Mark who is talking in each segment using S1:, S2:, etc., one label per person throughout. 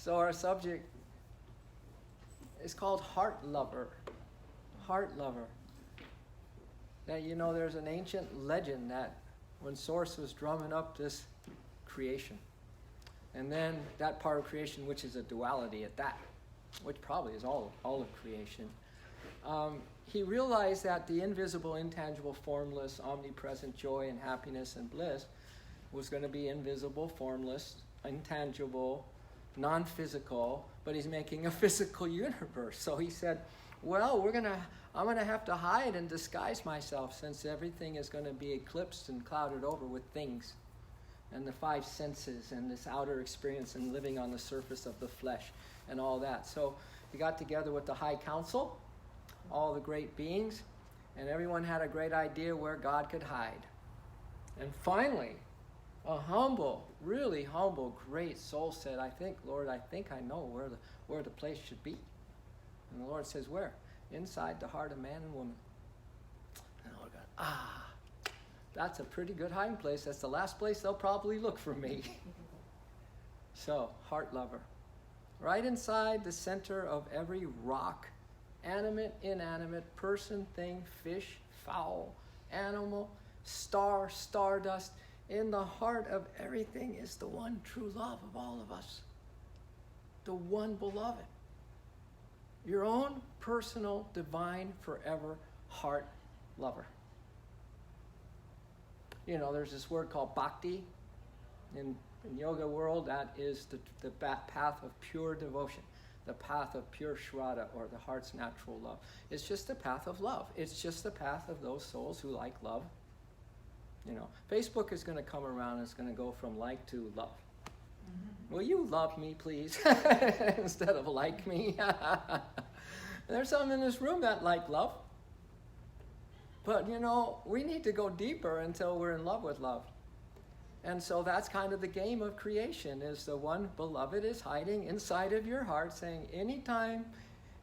S1: So our subject is called Heart Lover. Heart Lover. That there's an ancient legend that when Source was drumming up this creation, and then that part of creation which is a duality at that, which probably is all of creation, he realized that the invisible, intangible, formless, omnipresent joy and happiness and bliss was going to be invisible, formless, intangible, non-physical, but he's making a physical universe. So he said, well, I'm going to have to hide and disguise myself, since everything is going to be eclipsed and clouded over with things and the five senses and this outer experience and living on the surface of the flesh and all that. So he got together with the High Council, all the great beings, and everyone had a great idea where God could hide. And finally, a humble, really humble, great soul said, Lord, I think I know where the place should be. And the Lord says, where? Inside the heart of man and woman. And the Lord goes, that's a pretty good hiding place. That's the last place they'll probably look for me. So, Heart Lover. Right inside the center of every rock, animate, inanimate, person, thing, fish, fowl, animal, star, stardust, in the heart of everything is the one true love of all of us. The one beloved. Your own personal, divine, forever heart lover. There's this word called bhakti. In yoga world, that is the path of pure devotion. The path of pure shraddha, or the heart's natural love. It's just the path of love. It's just the path of those souls who like love. Facebook is going to come around and it's going to go from like to love. Mm-hmm. Will you love me, please? Instead of like me. There's some in this room that like love. But, we need to go deeper until we're in love with love. And so that's kind of the game of creation, is the one beloved is hiding inside of your heart, saying, anytime,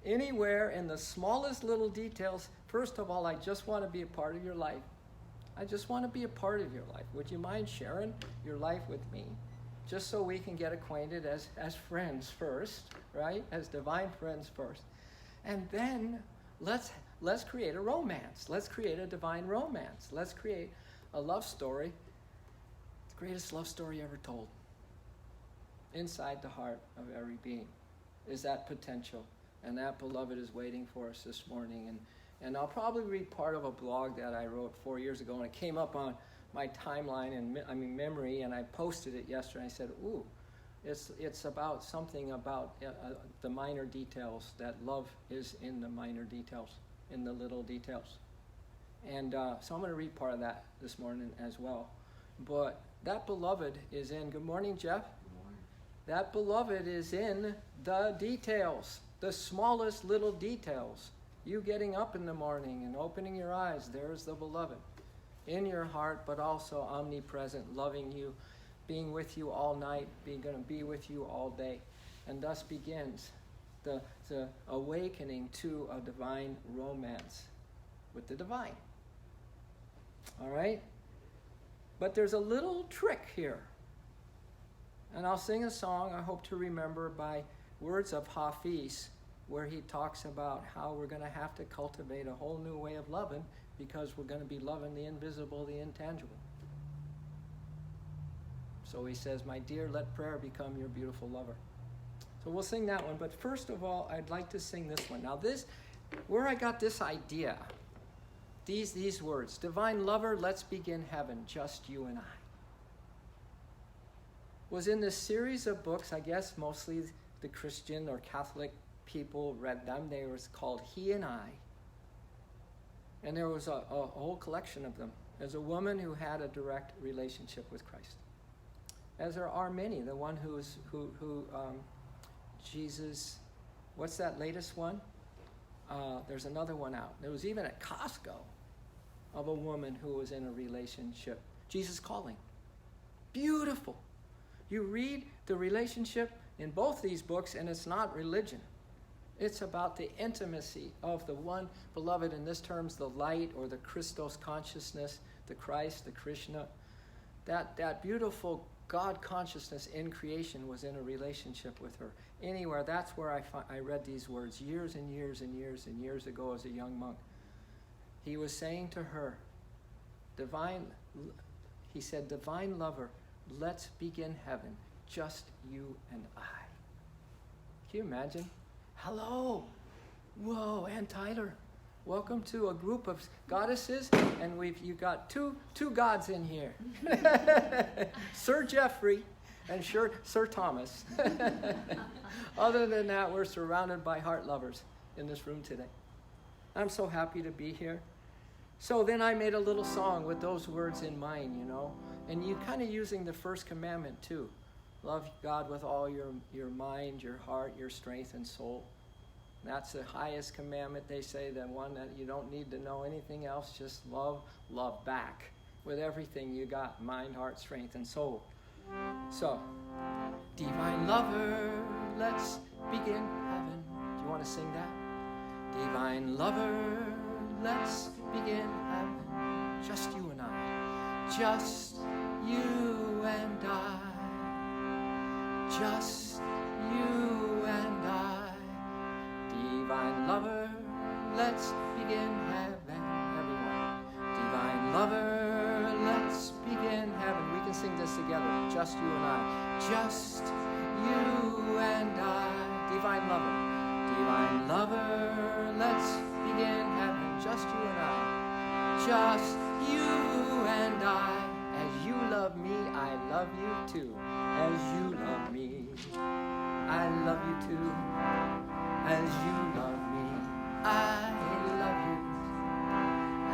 S1: anywhere, in the smallest little details, first of all, I just want to be a part of your life. I just want to be a part of your life. Would you mind sharing your life with me? Just so we can get acquainted as friends first, right? As divine friends first. And then let's create a romance. Let's create a divine romance. Let's create a love story. The greatest love story ever told. Inside the heart of every being is that potential. And that beloved is waiting for us this morning. And I'll probably read part of a blog that I wrote 4 years ago, and it came up on my timeline and memory, and I posted it yesterday. I said, ooh, it's about something about the minor details, that love is in the minor details, in the little details. And so I'm going to read part of that this morning as well. But that beloved is in, good morning, Jeff.
S2: Good morning.
S1: That beloved is in the details, the smallest little details. You getting up in the morning and opening your eyes, there's the beloved in your heart, but also omnipresent, loving you, being with you all night, going to be with you all day. And thus begins the awakening to a divine romance with the divine. All right? But there's a little trick here. And I'll sing a song I hope to remember by words of Hafiz, where he talks about how we're going to have to cultivate a whole new way of loving, because we're going to be loving the invisible, the intangible. So he says, my dear, let prayer become your beautiful lover. So we'll sing that one. But first of all, I'd like to sing this one. Now where I got this idea, these words, divine lover, let's begin heaven, just you and I, was in this series of books. I guess mostly the Christian or Catholic people read them. They was called He and I. And there was a whole collection of them. There's a woman who had a direct relationship with Christ, as there are many. The one who Jesus, what's that latest one? There's another one out. There was even at Costco of a woman who was in a relationship. Jesus Calling. Beautiful. You read the relationship in both these books, and it's not religion. It's about the intimacy of the one beloved, in this terms, the light or the Christos consciousness, the Christ, the Krishna. That beautiful God consciousness in creation was in a relationship with her. Anywhere, that's where I read these words years and years and years and years ago as a young monk. He was saying to her, he said, divine lover, let's begin heaven, just you and I. Can you imagine? Hello. Whoa, Ann Tyler. Welcome to a group of goddesses, and you got two gods in here. Sir Jeffrey and Sir Thomas. Other than that, we're surrounded by heart lovers in this room today. I'm so happy to be here. So then I made a little song with those words in mind, you know, and you kind of using the first commandment too. Love God with all your mind, your heart, your strength, and soul. That's the highest commandment, they say, the one that you don't need to know anything else, just love back with everything you got, mind, heart, strength, and soul. So, divine lover, let's begin heaven. Do you want to sing that? Divine lover, let's begin heaven. Just you and I. Just you and I. Just you and I. Divine lover, let's begin heaven, everyone. Divine lover, let's begin heaven. We can sing this together, just you and I. Just you and I. Divine lover, let's begin heaven. Just you and I. Just you and I. As you love me, I love you too. As you love me, I love you too. As you love me, I love you.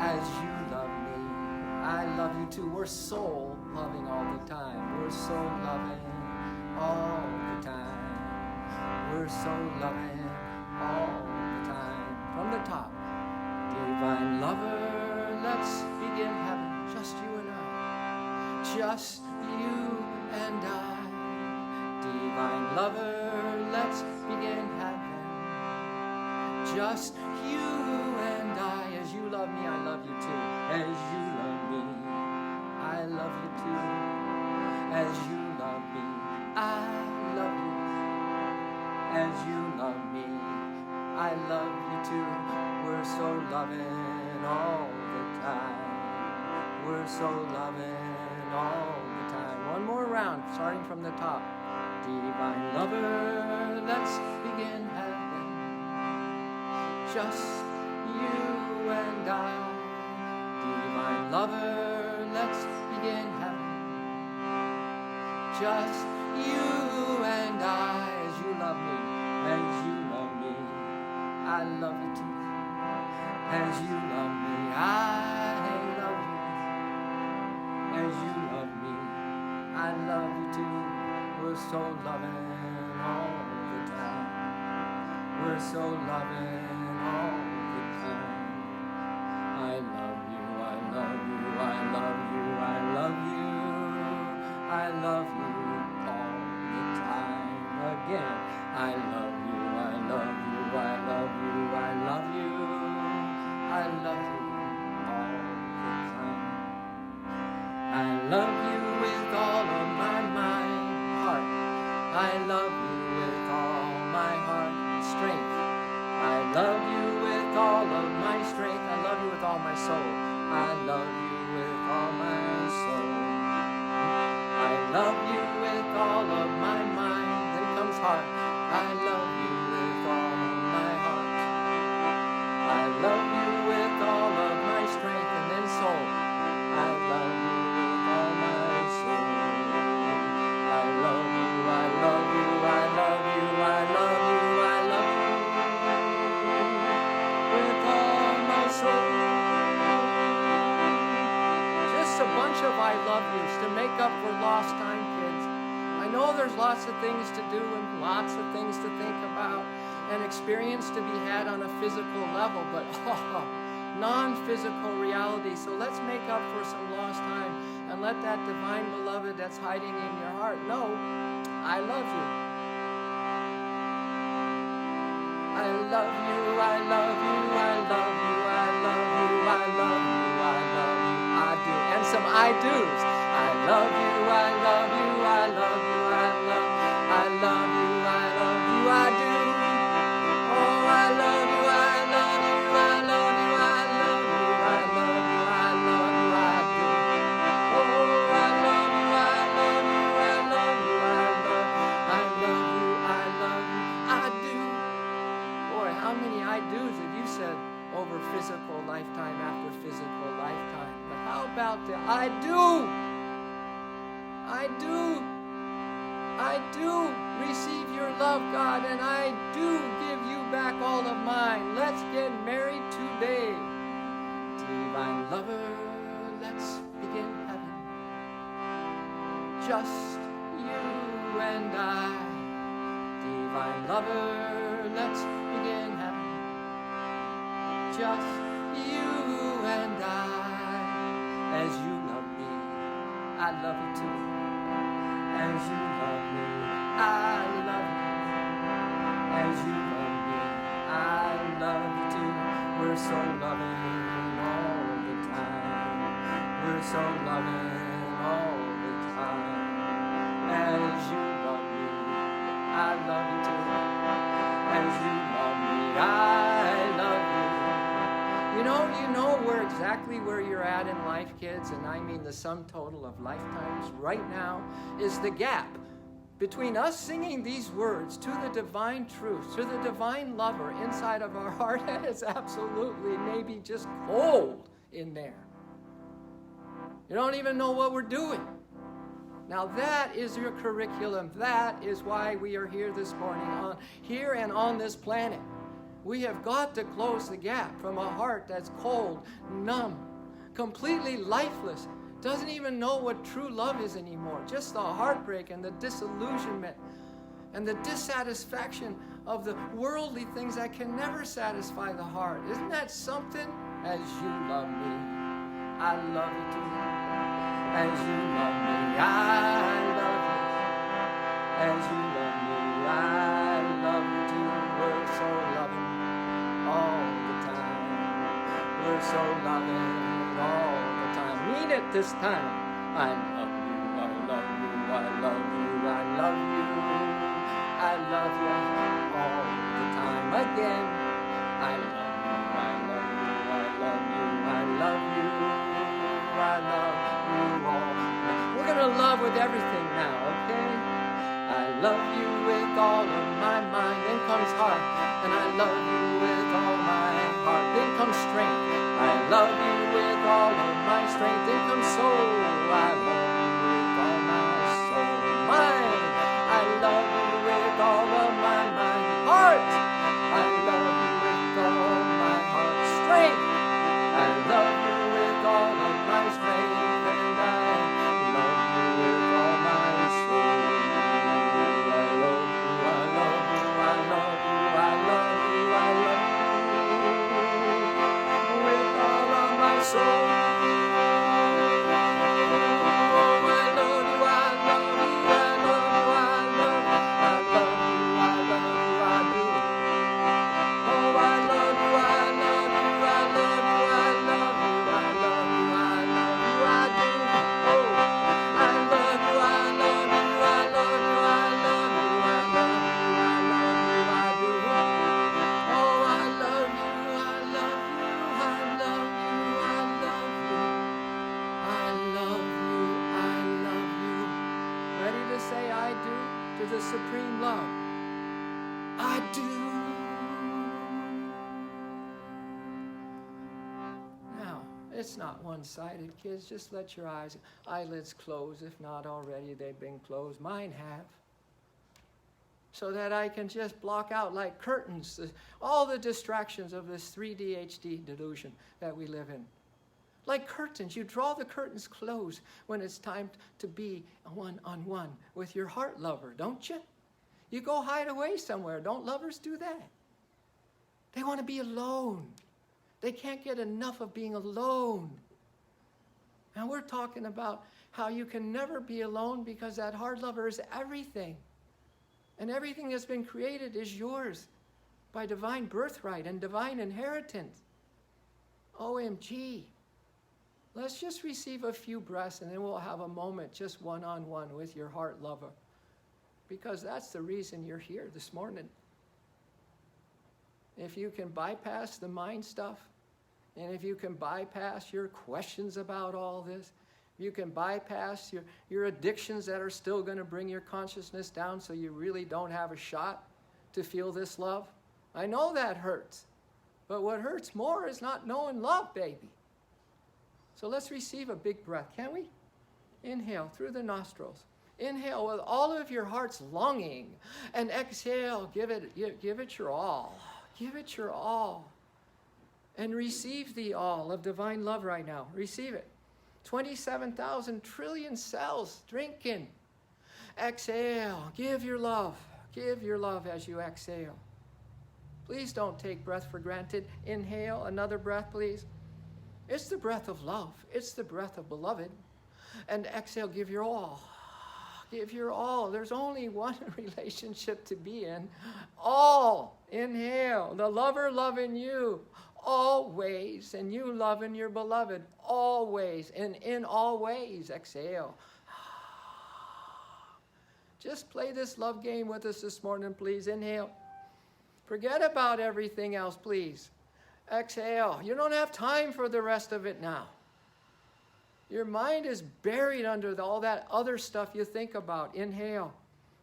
S1: As you love me, I love you too. We're so loving all the time. We're so loving all the time. We're so loving all the time. From the top. Divine lover, let's begin heaven. Just you and I. Just you and I. Divine lover, let's begin heaven. Just you and I. As you love me, I love you too. As you love me, I love you too. As you love me, I love you. As you love me, I love you too. We're so loving all the time. We're so loving all the time. One more round, starting from the top. Divine lover, let's begin heaven. Just you and I. Divine lover, let's begin heaven. Just you and I. As you love me, as you love me, I love you too. As you love me, I love you. As you love me, I love you too. We're so loving all the time. We're so loving all the time. I love you, I love you, I love you, I love you. I love you all the time. Again, I love you, I love you, I love you, I love you. I love you all the time. I love you with all of my mind, heart. I love you with all my heart, strength. I love you with all of my strength. I love you with all my soul. I love you with all my soul. I love you with all of my mind. Then comes heart. I love you with all my heart. I love you with all of my strength. And then soul. I love you with all my soul. I love you, I love you, I love you, I love you, I love you. Just a bunch of I love yous to make up for lost time, kids. I know there's lots of things to do and lots of things to think about and experience to be had on a physical level, but non-physical reality. So let's make up for some lost time and let that divine beloved that's hiding in your heart know, I love you. I love you, I love you, I love you, I love you, I love you, I love you, I do. And some I do's. I love you, I love you, I I love you, I love you, I do. Oh, I love you, I love you, I love you, I love you, I love you, I love you, I do. Oh, I love you, I love you, I love you, I love you, I love you, I do. Boy, how many I do's have you said over physical lifetime after physical lifetime? But how about the I do? I do. I do receive your love, God, and I do give you back all of mine. Let's get married today. Divine lover, let's begin heaven. Just you and I. Divine lover, let's begin heaven. Just you and I. As you love me, I love you too. As you love me, I love you. As you love me, I love you too. We're so loving all the time. We're so loving all the time. As you love me, I love you too. As you love me, I love you. You know exactly where you're at in life, kids, and I mean the sum total of lifetimes right now is the gap between us singing these words to the divine truth, to the divine lover inside of our heart that is absolutely maybe just cold in there. You don't even know what we're doing. Now that is your curriculum. That is why we are here this morning, here and on this planet. We have got to close the gap from a heart that's cold, numb, completely lifeless, doesn't even know what true love is anymore. Just the heartbreak and the disillusionment and the dissatisfaction of the worldly things that can never satisfy the heart. Isn't that something? As you love me, I love you too. As you love me, I love you. As you love me, I love you too. We're so loving all the time. We're so loving all the time. Mean it this time. I love you, I love you, I love you, I love you. I love you all the time again. I love you, I love you, I love you, I love you. I love you all. We're going to love with everything now, okay? I love you with all of my mind. Then comes heart. And I love you with all my heart. Then comes strength. I love you with all of my strength. Then comes soul. I love you with all my soul. Mind. I love you with all of my mind. Heart. I love you with all my heart. Strength. I love you with all of my strength. And I love you with all my soul. I love you, I love you, I love you, I love you, I love you with all of my soul. The supreme love. I do. Now, it's not one-sided, kids. Just let your eyelids close. If not already, they've been closed. Mine have. So that I can just block out like curtains all the distractions of this 3D HD delusion that we live in. Like curtains, you draw the curtains close when it's time to be one-on-one with your heart lover, don't you? You go hide away somewhere. Don't lovers do that? They want to be alone. They can't get enough of being alone. And we're talking about how you can never be alone because that heart lover is everything. And everything that's been created is yours by divine birthright and divine inheritance. OMG. Let's just receive a few breaths and then we'll have a moment just one-on-one with your heart lover. because that's the reason you're here this morning. If you can bypass the mind stuff, and if you can bypass your questions about all this, you can bypass your addictions that are still going to bring your consciousness down so you really don't have a shot to feel this love. I know that hurts, but what hurts more is not knowing love, baby. So let's receive a big breath, can we? Inhale through the nostrils. Inhale with all of your heart's longing, and exhale, give it your all. Give it your all. And receive the all of divine love right now. Receive it. 27,000 trillion cells drinking. Exhale. Give your love. Give your love as you exhale. Please don't take breath for granted. Inhale. Another breath, please. It's the breath of love. It's the breath of beloved. And exhale. Give your all. Give your all. There's only one relationship to be in. All. Inhale. The lover loving you. Always. And you loving your beloved. Always. And in all ways. Exhale. Just play this love game with us this morning, please. Inhale. Forget about everything else, please. Exhale. You don't have time for the rest of it now. Your mind is buried under all that other stuff you think about. Inhale.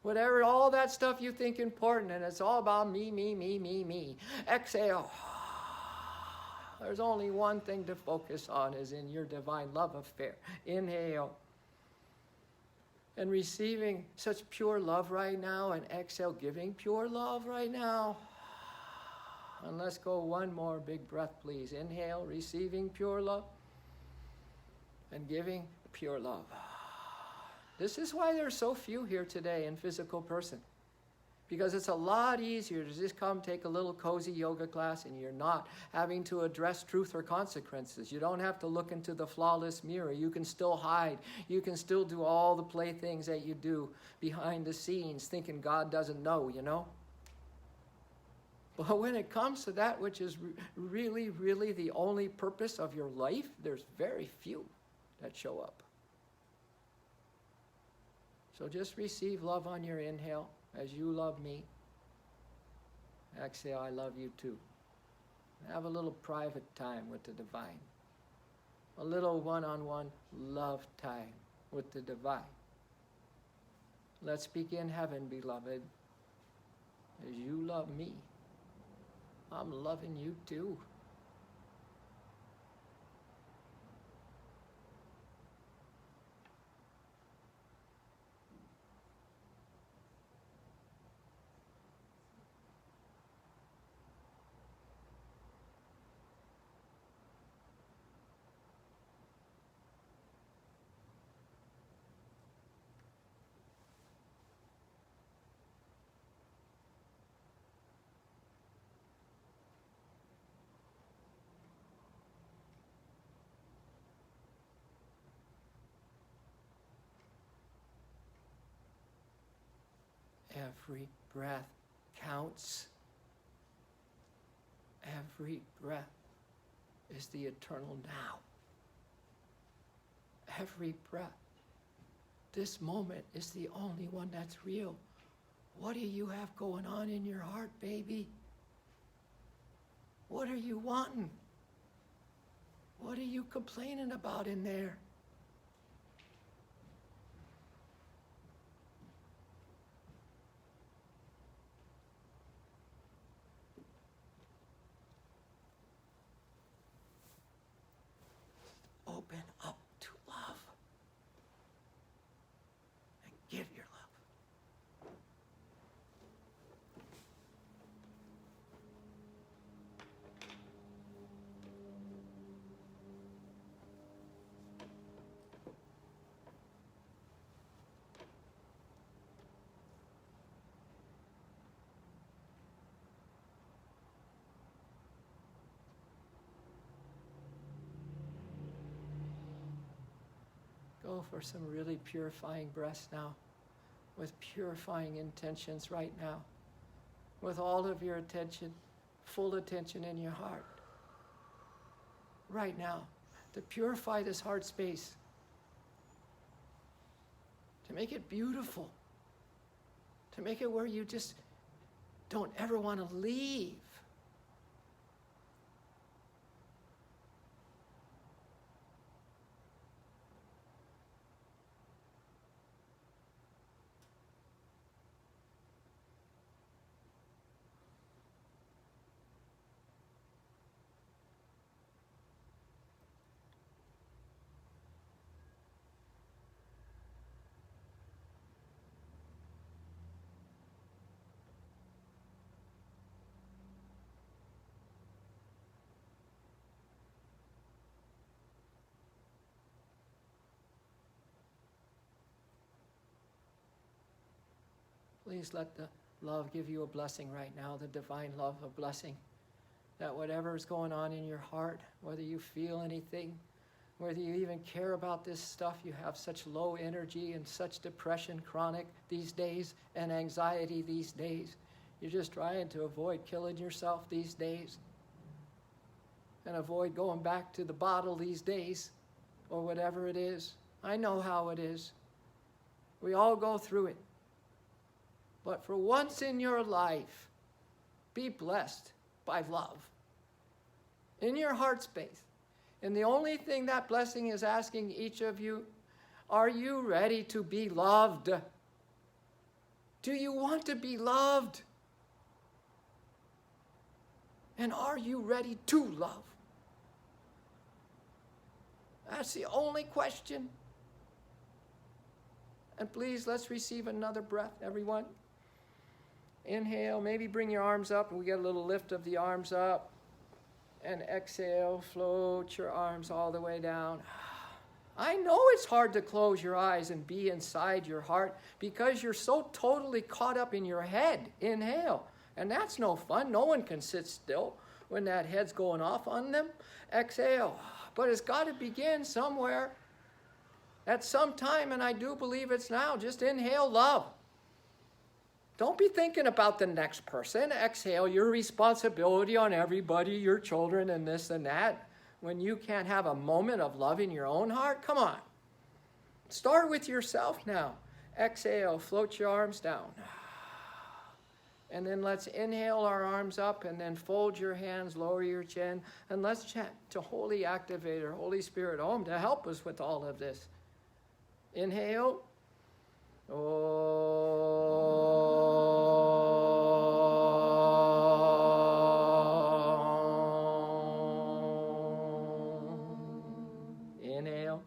S1: Whatever, all that stuff you think important, and it's all about me, me, me, me, me. Exhale. There's only one thing to focus on, is in your divine love affair. Inhale. And receiving such pure love right now, and exhale, giving pure love right now. And let's go one more big breath, please. Inhale, receiving pure love, and giving pure love. This is why there's so few here today in physical person. Because it's a lot easier to just come take a little cozy yoga class, and you're not having to address truth or consequences. You don't have to look into the flawless mirror. You can still hide. You can still do all the playthings that you do behind the scenes, thinking God doesn't know, you know? But when it comes to that which is really, really the only purpose of your life, there's very few that show up. So just receive love on your inhale as you love me. Exhale, I love you too. Have a little private time with the divine. A little one-on-one love time with the divine. Let's begin heaven, beloved. As you love me, I'm loving you too. Every breath counts. Every breath is the eternal now. Every breath. This moment is the only one that's real. What do you have going on in your heart, baby? What are you wanting? What are you complaining about in there? Open up to love and give your love. Go for some really purifying breaths now, with purifying intentions right now, with all of your attention, full attention in your heart. Right now, to purify this heart space, to make it beautiful, to make it where you just don't ever want to leave. Please let the love give you a blessing right now, the divine love, a blessing. That whatever is going on in your heart, whether you feel anything, whether you even care about this stuff, you have such low energy and such depression chronic these days and anxiety these days. You're just trying to avoid killing yourself these days and avoid going back to the bottle these days or whatever it is. I know how it is. We all go through it. But for once in your life, be blessed by love in your heart space. And the only thing that blessing is asking each of you, are you ready to be loved? Do you want to be loved? And are you ready to love? That's the only question. And please, let's receive another breath, everyone. Inhale, maybe bring your arms up, and we get a little lift of the arms up. And exhale, float your arms all the way down. I know it's hard to close your eyes and be inside your heart because you're so totally caught up in your head. Inhale. And that's no fun. No one can sit still when that head's going off on them. Exhale. But it's got to begin somewhere at some time, and I do believe it's now. Just inhale love. Don't be thinking about the next person. Exhale your responsibility on everybody, your children, and this and that. When you can't have a moment of love in your own heart, come on. Start with yourself now. Exhale, float your arms down. And then let's inhale our arms up and then fold your hands, lower your chin, and let's chant to Holy Activator, Holy Spirit Om, to help us with all of this. Inhale. Inhale.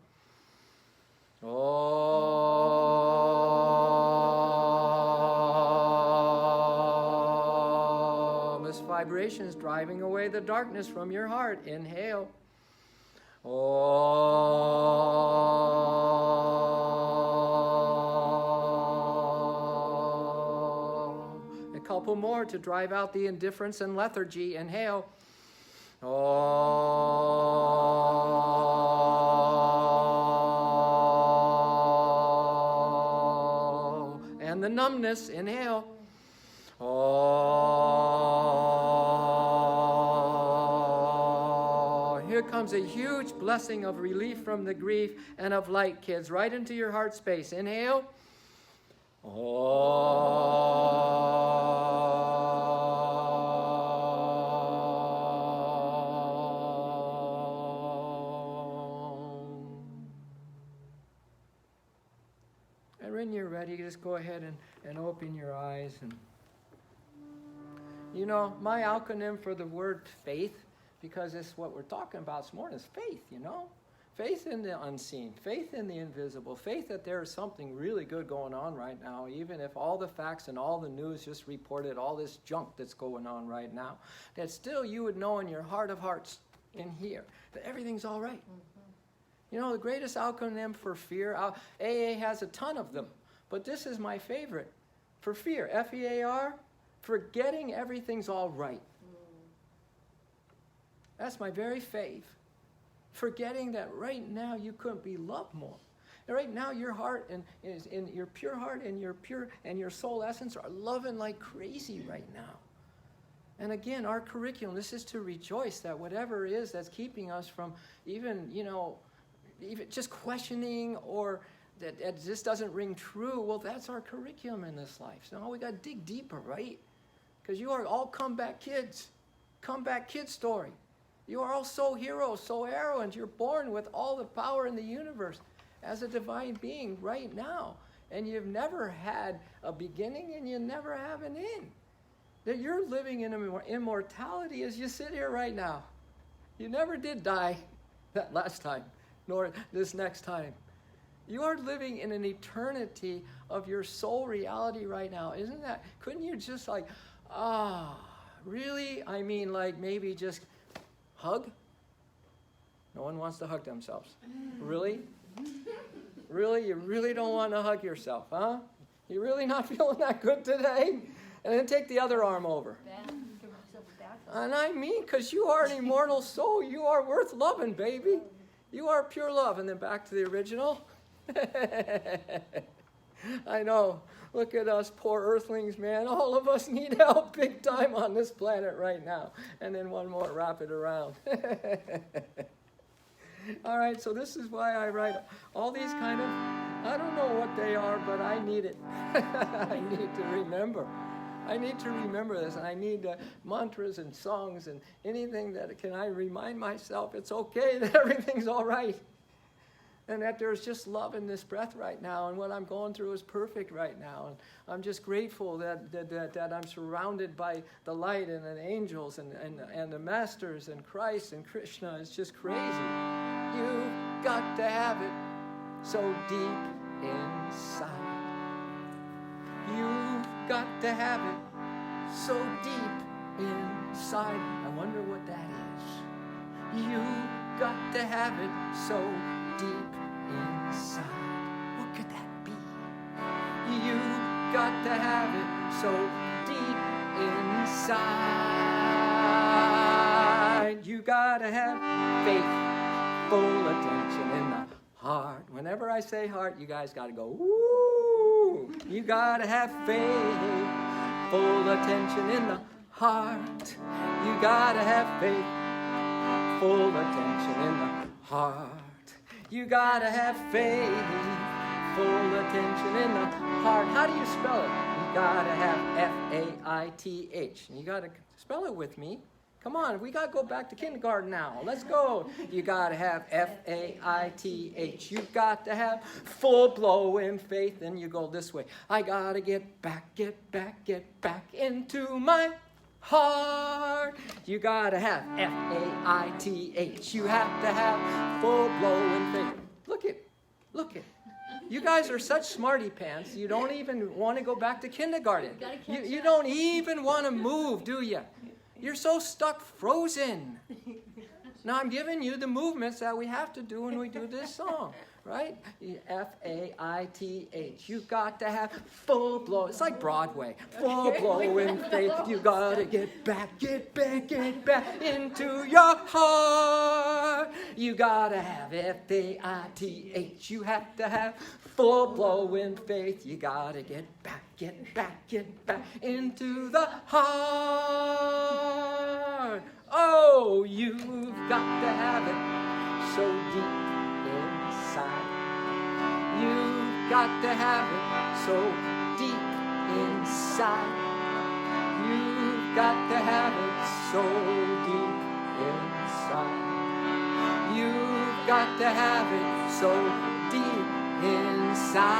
S1: This vibration is driving away the darkness from your heart. Inhale. A couple more to drive out the indifference and lethargy. Inhale. And the numbness. Inhale. Here comes a huge blessing of relief from the grief and of light, kids, right into your heart space. Inhale. And when you're ready, just go ahead and open your eyes. And you know, my acronym for the word faith, because it's what we're talking about this morning, is faith, you know? Faith in the unseen, faith in the invisible, faith that there is something really good going on right now, even if all the facts and all the news just reported all this junk that's going on right now, that still you would know in your heart of hearts in here that everything's all right. Mm-hmm. You know, the greatest acronym for fear, AA has a ton of them, but this is my favorite. For fear, F-E-A-R, forgetting everything's all right. That's my very faith. Forgetting that right now you couldn't be loved more. And right now your heart and in your pure heart and your soul essence are loving like crazy right now. And again, our curriculum, this is to rejoice that whatever it is that's keeping us from even, you know, even just questioning or that just doesn't ring true. Well, that's our curriculum in this life. So now we got to dig deeper, right? Because you are all comeback kids. Comeback kid story. You are all so heroes, so heroines. You're born with all the power in the universe as a divine being right now. And you've never had a beginning and you never have an end. That you're living in immortality as you sit here right now. You never did die that last time, nor this next time. You are living in an eternity of your soul reality right now. Isn't that, couldn't you just like, really? I mean, like maybe just hug? No one wants to hug themselves. Really? Really? You really don't want to hug yourself, huh? You really not feeling that good today? And then take the other arm over. And I mean, because you are an immortal soul. You are worth loving, baby. You are pure love. And then back to the original. I know. Look at us poor earthlings, man. All of us need help big time on this planet right now. And then one more, wrap it around. All right, so this is why I write all these kind of, I don't know what they are, but I need it. I need to remember. I need to remember this, and I need mantras and songs and anything that I remind myself it's okay, that everything's all right. And that there's just love in this breath right now, and what I'm going through is perfect right now. And I'm just grateful that I'm surrounded by the light and the angels and the masters and Christ and Krishna. It's just crazy. You've got to have it so deep inside. You've got to have it so deep inside. I wonder what that is. You've got to have it so deep inside. What could that be? You've got to have it so deep inside. You gotta have faith, full attention in the heart. Whenever I say heart, you guys gotta go, woo! You gotta have faith, full attention in the heart. You gotta have faith, full attention in the heart. You gotta have faith, full attention in the heart. How do you spell it? You gotta have F-A-I-T-H. And you gotta spell it with me. Come on, we gotta go back to kindergarten now. Let's go. You gotta have F-A-I-T-H. You got to have full blow in faith. Then you go this way. I gotta get back into my heart. You gotta have F-A-I-T-H. You have to have full blow in faith. Look it. You guys are such smarty pants. You don't even want to go back to kindergarten. You don't even want to move, do you? You're so stuck, frozen. Now I'm giving you the movements that we have to do when we do this song, right? F-A-I-T-H. You got to have full blow. It's like Broadway. Full blow in faith. You got to get back into your heart. You got to have F-A-I-T-H. You have to have full blow in faith. You got to get back into the heart. Oh, you've got to have it so deep inside. You've got to have it so deep inside. You've got to have it so deep inside. You've got to have it so deep inside.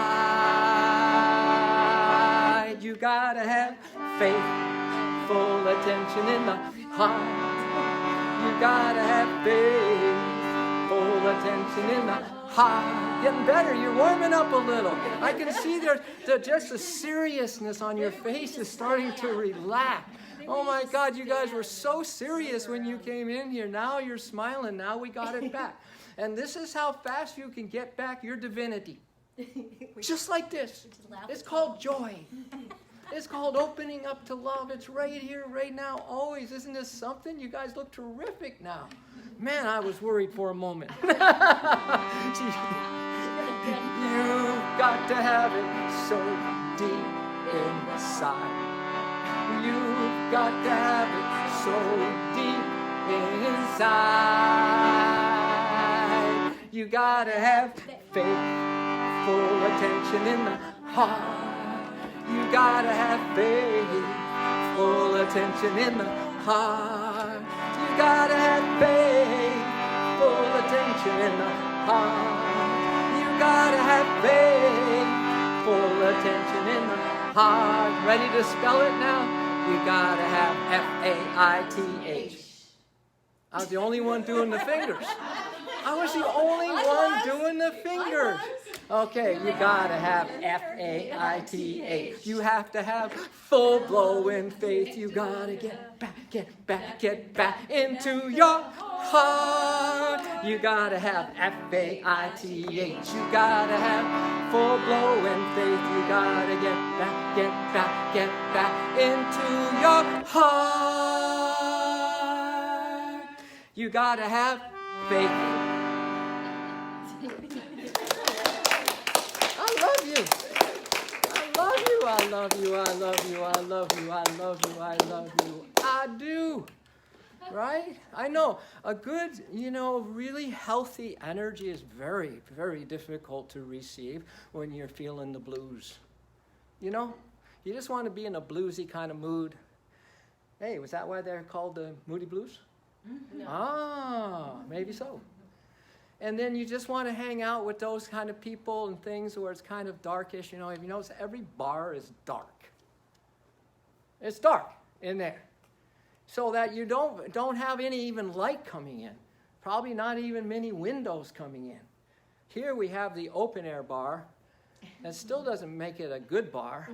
S1: You gotta have faith, full attention in the heart. You gotta have faith, full attention in the heart. Getting better, you're warming up a little. I can see there's just a seriousness on your face is starting to relax. Oh my God, you guys were so serious when you came in here. Now you're smiling, now we got it back. And this is how fast you can get back your divinity. Just like this. It's called joy. It's called opening up to love. It's right here, right now, always. Isn't this something? You guys look terrific now. Man, I was worried for a moment. You've got to have it so deep inside. You've got to have it so deep inside. You got to have faith, full attention in the heart. You gotta have faith, full attention in the heart. You gotta have faith, full attention in the heart. You gotta have faith, full attention in the heart. Ready to spell it now? You gotta have F-A-I-T-H. I was the only one doing the fingers. I was the only one doing the fingers. Okay, you gotta have F-A-I-T-H. You have to have full-blowing faith. You gotta get back into your heart. You gotta have F-A-I-H. You gotta have full-blowing faith. You gotta get back into your heart. You gotta have faith. I love you. I love you. I love you. I love you. I love you. I love you. I do. Right? I know. A good, really healthy energy is very, very difficult to receive when you're feeling the blues. You just want to be in a bluesy kind of mood. Hey, was that why they're called the Moody Blues? No. Ah, maybe so. And then you just want to hang out with those kind of people and things where it's kind of darkish. If you notice, every bar is dark. It's dark in there. So that you don't have any even light coming in. Probably not even many windows coming in. Here we have the open air bar. That still doesn't make it a good bar.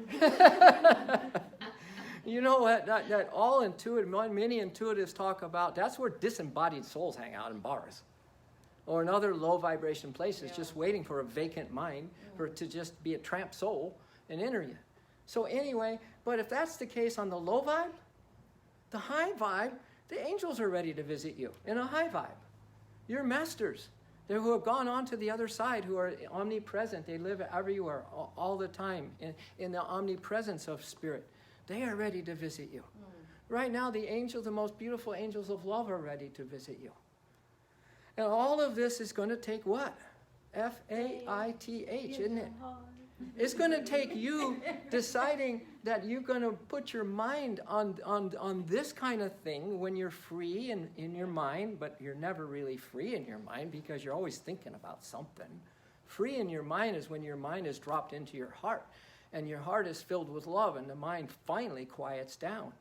S1: You know what? That all intuitive, many intuitives talk about, that's where disembodied souls hang out in bars. Or in other low vibration places, just waiting for a vacant mind to just be a tramp soul and enter you. So anyway, but if that's the case on the low vibe, the high vibe, the angels are ready to visit you in a high vibe. Your masters, they who have gone on to the other side, who are omnipresent, they live everywhere all the time in the omnipresence of spirit. They are ready to visit you. Right now, the angels, the most beautiful angels of love are ready to visit you. And all of this is going to take what? F-A-I-T-H, isn't it? It's going to take you deciding that you're going to put your mind on this kind of thing when you're free in your mind, but you're never really free in your mind because you're always thinking about something. Free in your mind is when your mind is dropped into your heart, and your heart is filled with love, and the mind finally quiets down.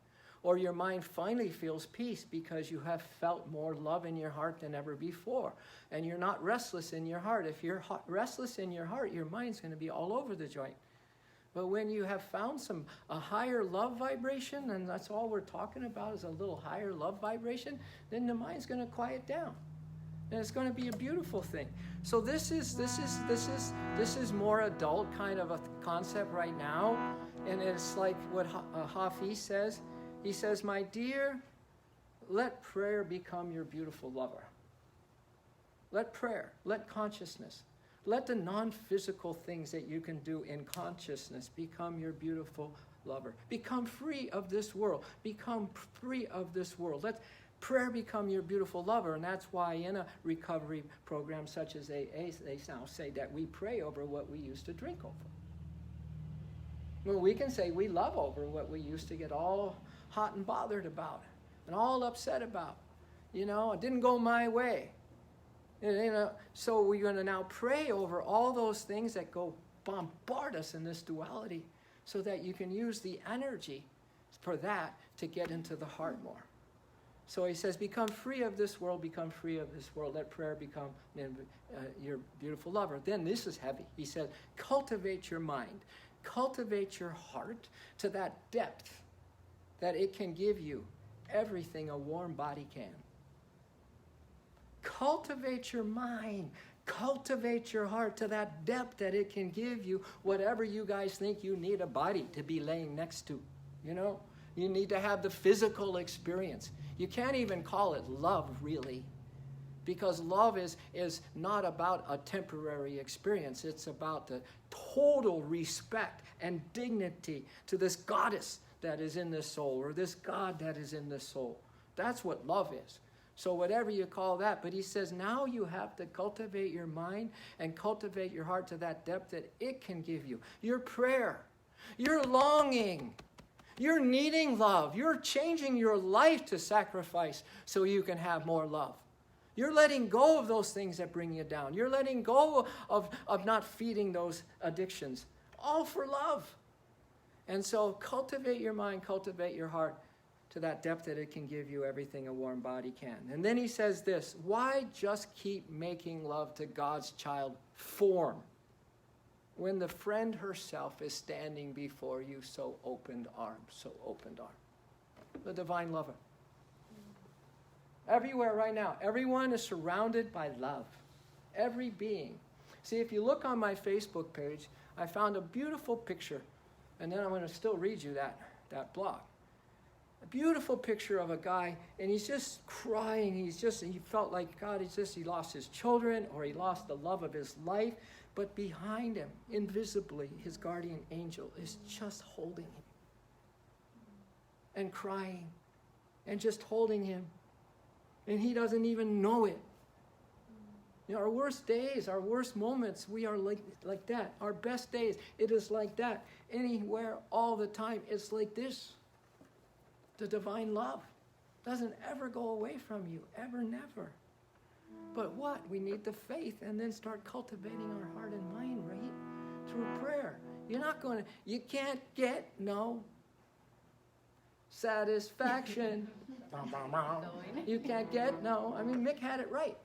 S1: Or your mind finally feels peace because you have felt more love in your heart than ever before. And you're not restless in your heart. If you're restless in your heart, your mind's going to be all over the joint. But when you have found a higher love vibration, and that's all we're talking about is a little higher love vibration, then the mind's going to quiet down. And it's going to be a beautiful thing. So this is more adult kind of a concept right now. And it's like what Hafiz says. He says, my dear, let prayer become your beautiful lover. Let prayer, let consciousness, let the non-physical things that you can do in consciousness become your beautiful lover. Become free of this world. Become free of this world. Let prayer become your beautiful lover. And that's why in a recovery program such as AA, they now say that we pray over what we used to drink over. Well, we can say we love over what we used to get all hot and bothered about and all upset about. It didn't go my way. So we're going to now pray over all those things that go bombard us in this duality so that you can use the energy for that to get into the heart more. So he says, become free of this world, become free of this world. Let prayer become your beautiful lover. Then this is heavy. He said, cultivate your mind. Cultivate your heart to that depth that it can give you everything a warm body can. Cultivate your mind. Cultivate your heart to that depth that it can give you whatever you guys think you need a body to be laying next to. You need to have the physical experience. You can't even call it love, really. Because love is not about a temporary experience. It's about the total respect and dignity to this goddess that is in this soul, or this God that is in this soul. That's what love is. So whatever you call that. But he says now you have to cultivate your mind and cultivate your heart to that depth that it can give you. Your prayer, your longing, you're needing love. You're changing your life to sacrifice so you can have more love. You're letting go of those things that bring you down. You're letting go of not feeding those addictions. All for love. And so cultivate your mind, cultivate your heart to that depth that it can give you everything a warm body can. And then he says this, why just keep making love to God's child form when the friend herself is standing before you so opened arms, so opened arms? The divine lover. Everywhere right now, everyone is surrounded by love. Every being. See, if you look on my Facebook page, I found a beautiful picture, and then I'm going to still read you that blog. A beautiful picture of a guy, and he's just crying. He felt like, God, he lost his children, or he lost the love of his life. But behind him, invisibly, his guardian angel is just holding him and crying and just holding him. And he doesn't even know it. You know, our worst days, our worst moments, we are like that. Our best days, it is like that. Anywhere, all the time, it's like this. The divine love doesn't ever go away from you, ever, never. But what? We need the faith and then start cultivating our heart and mind, right? Through prayer. You can't get no satisfaction. You can't get no. I mean, Mick had it right.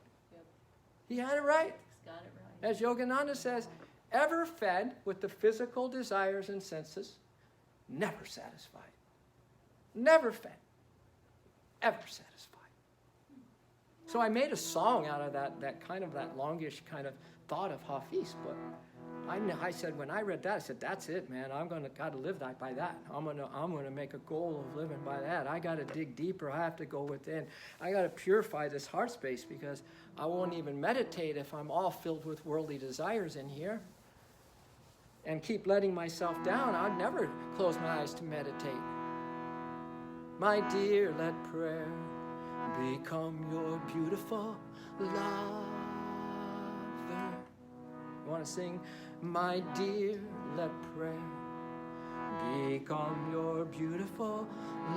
S1: He had it right.
S2: He's got it right.
S1: As Yogananda says, ever fed with the physical desires and senses, never satisfied. Never fed, ever satisfied. So I made a song out of that longish kind of thought of Hafiz. But I said, when I read that, I said, that's it, man. Gotta live by that. I'm gonna make a goal of living by that. I gotta dig deeper. I have to go within. I gotta purify this heart space, because I won't even meditate if I'm all filled with worldly desires in here. And keep letting myself down. I'd never close my eyes to meditate. My dear, let prayer become your beautiful lover. You want to sing? My dear, let prayer become your beautiful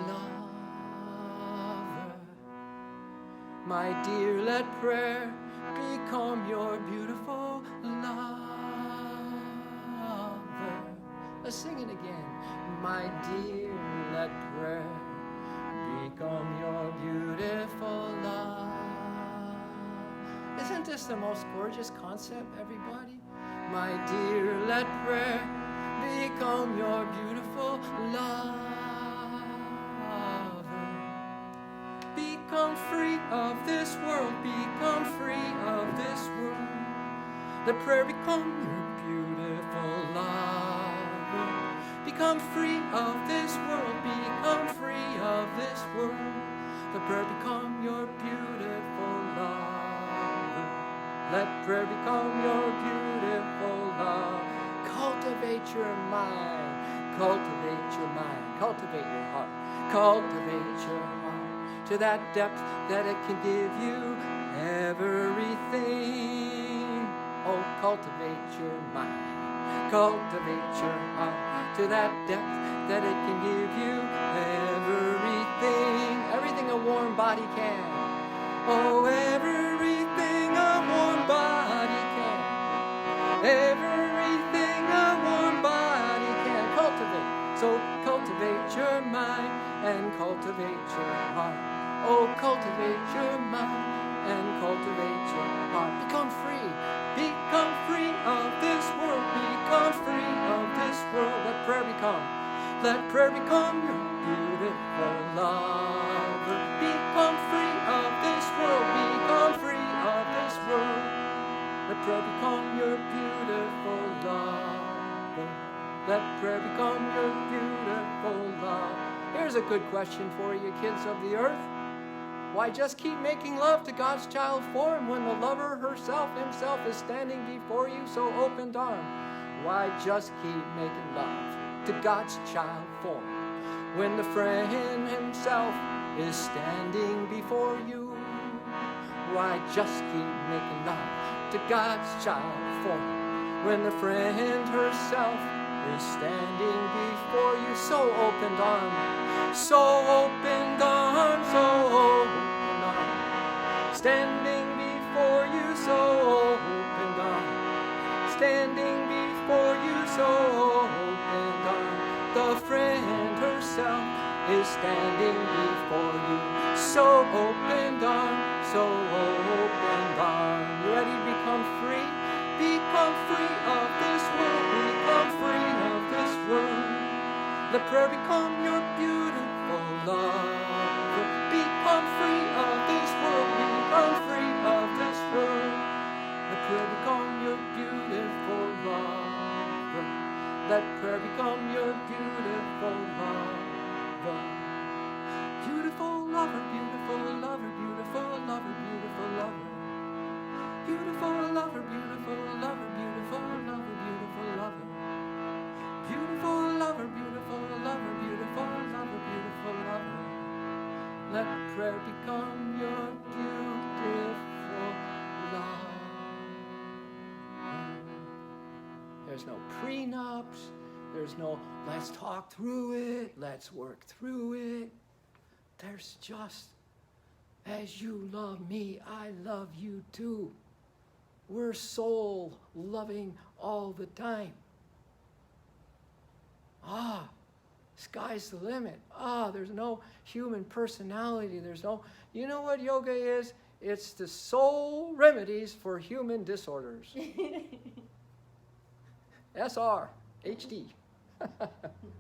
S1: lover. My dear, let prayer become your beautiful lover. Let's sing it again. My dear, let prayer become your beautiful love. Isn't this the most gorgeous concept, everybody? My dear, let prayer become your beautiful lover. Become free of this world, become free of this world. Let prayer become your beautiful lover. Become free of this world, become free of this world. Let prayer become your beautiful lover. Let prayer become your beautiful love. Cultivate your mind, cultivate your mind, cultivate your heart, cultivate your heart to that depth that it can give you everything. Oh, cultivate your mind, cultivate your heart to that depth that it can give you everything. Everything a warm body can. Oh, everything a warm body can. Everything a warm body can. Cultivate. So cultivate your mind and cultivate your heart. Oh, cultivate your mind and cultivate your heart. Become free. Become free of this world. Become free of this world. Let prayer become. Let prayer become your beautiful lover. Become free of this world. Become free of this world. Let prayer become your beautiful lover. Let prayer become your beautiful love. Here's a good question for you, kids of the earth. Why just keep making love to God's child form when the lover himself is standing before you so open-armed? Why just keep making love to God's child form when the friend himself is standing before you Why just keep making love to God's child for when the friend herself is standing before you, so opened arms, so opened arms, so opened arms, standing before you, so opened arms, standing before you, so opened arms. The friend herself is standing before you, so opened arms, so opened arms. You ready to become free? Become free of this world, become free of this world. Let prayer become your beautiful love. Become free of this world, become free of this world. Let prayer become your beautiful love. Let prayer become your beautiful love. Beautiful lover, beautiful lover, beautiful lover, beautiful lover. Beautiful lover, beautiful lover, beautiful lover, beautiful lover. Beautiful lover, beautiful lover, beautiful lover, beautiful lover. Let prayer become your beautiful love. There's no prenups. There's no let's talk through it. Let's work through it. There's just as you love me, I love you too. We're soul loving all the time. Sky's the limit. There's no human personality. There's no, you know what yoga is? It's the soul remedies for human disorders. SR, HD.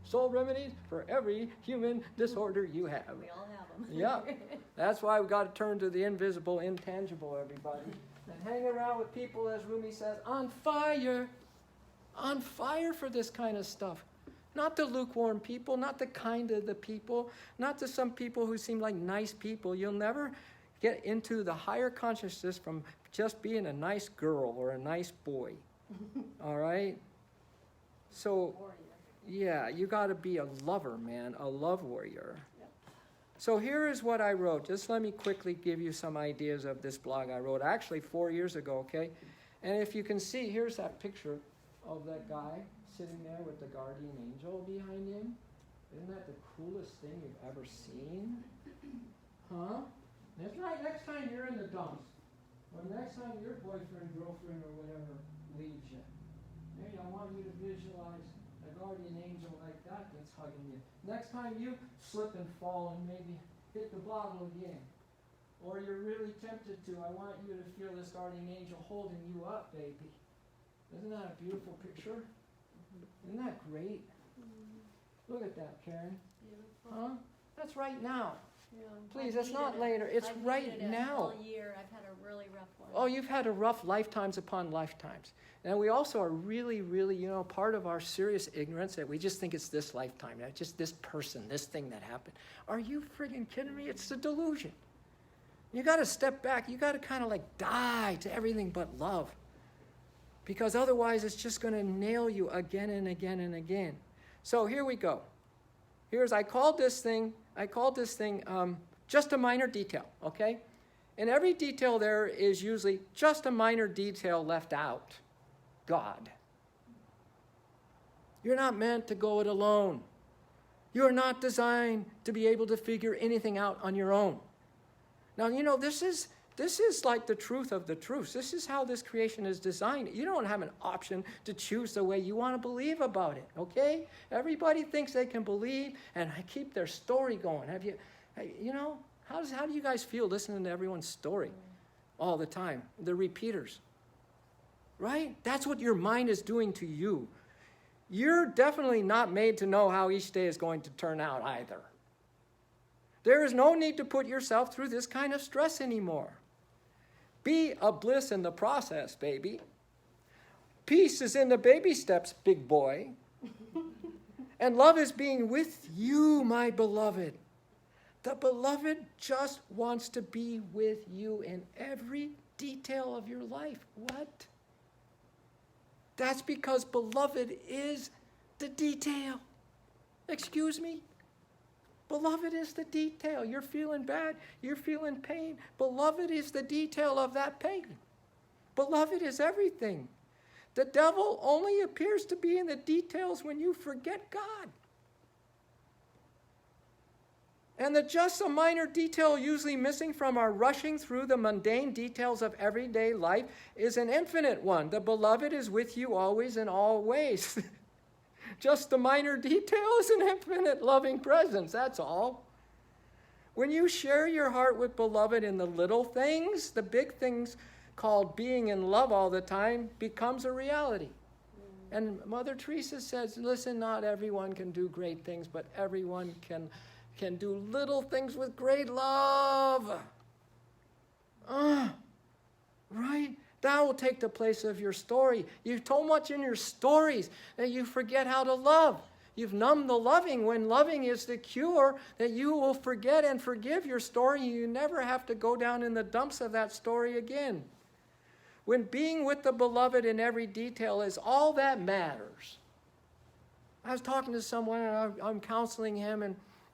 S1: Soul remedies for every human disorder you have.
S2: We all have them.
S1: Yeah. That's why we've got to turn to the invisible, intangible, everybody. And hang around with people, as Rumi says, on fire for this kind of stuff. Not the lukewarm people, not the kind of the people, not to some people who seem like nice people. You'll never get into the higher consciousness from just being a nice girl or a nice boy. All right? So, yeah, you got to be a lover, man, a love warrior. So here is what I wrote. Just let me quickly give you some ideas of this blog I wrote, actually 4 years ago, okay? And if you can see, here's that picture of that guy sitting there with the guardian angel behind him. Isn't that the coolest thing you've ever seen? Huh? That's right, next time you're in the dumps, or next time your boyfriend, girlfriend, or whatever leaves you, maybe I want you to visualize a guardian angel like that that's hugging you. Next time you slip and fall and maybe hit the bottle again, or you're really tempted to, I want you to feel this guardian angel holding you up, baby. Isn't that a beautiful picture? Isn't that great? Look at that, Karen.
S2: Beautiful.
S1: Huh? That's right now.
S2: Yeah,
S1: Please, it's not later. It's right now.
S2: All year. I've had a really rough one.
S1: Oh, you've had a rough lifetimes upon lifetimes. And we also are really, really, part of our serious ignorance that we just think it's this lifetime, that just this person, this thing that happened. Are you friggin' kidding me? It's a delusion. You got to step back. You got to kind of like die to everything but love. Because otherwise it's just going to nail you again and again and again. So here we go. I called this thing just a minor detail, okay? And every detail there is usually just a minor detail left out. God. You're not meant to go it alone. You're not designed to be able to figure anything out on your own. Now, this is like the truth of the truth. This is how this creation is designed. You don't have an option to choose the way you want to believe about it, okay? Everybody thinks they can believe and keep their story going. How do you guys feel listening to everyone's story all the time? The repeaters, right? That's what your mind is doing to you. You're definitely not made to know how each day is going to turn out either. There is no need to put yourself through this kind of stress anymore. Be a bliss in the process, baby. Peace is in the baby steps, big boy. And love is being with you, my beloved. The beloved just wants to be with you in every detail of your life. What? That's because beloved is the detail. Excuse me? Beloved is the detail. You're feeling bad. You're feeling pain. Beloved is the detail of that pain. Beloved is everything. The devil only appears to be in the details when you forget God. And the just a minor detail usually missing from our rushing through the mundane details of everyday life is an infinite one. The beloved is with you always in all ways. Just the minor detail is an infinite loving presence, that's all. When you share your heart with beloved in the little things, the big things called being in love all the time becomes a reality. And Mother Teresa says, listen, not everyone can do great things, but everyone can do little things with great love. Right? That will take the place of your story. You've told much in your stories that you forget how to love. You've numbed the loving when loving is the cure, that you will forget and forgive your story. You never have to go down in the dumps of that story again. When being with the beloved in every detail is all that matters. I was talking to someone, and I'm counseling him,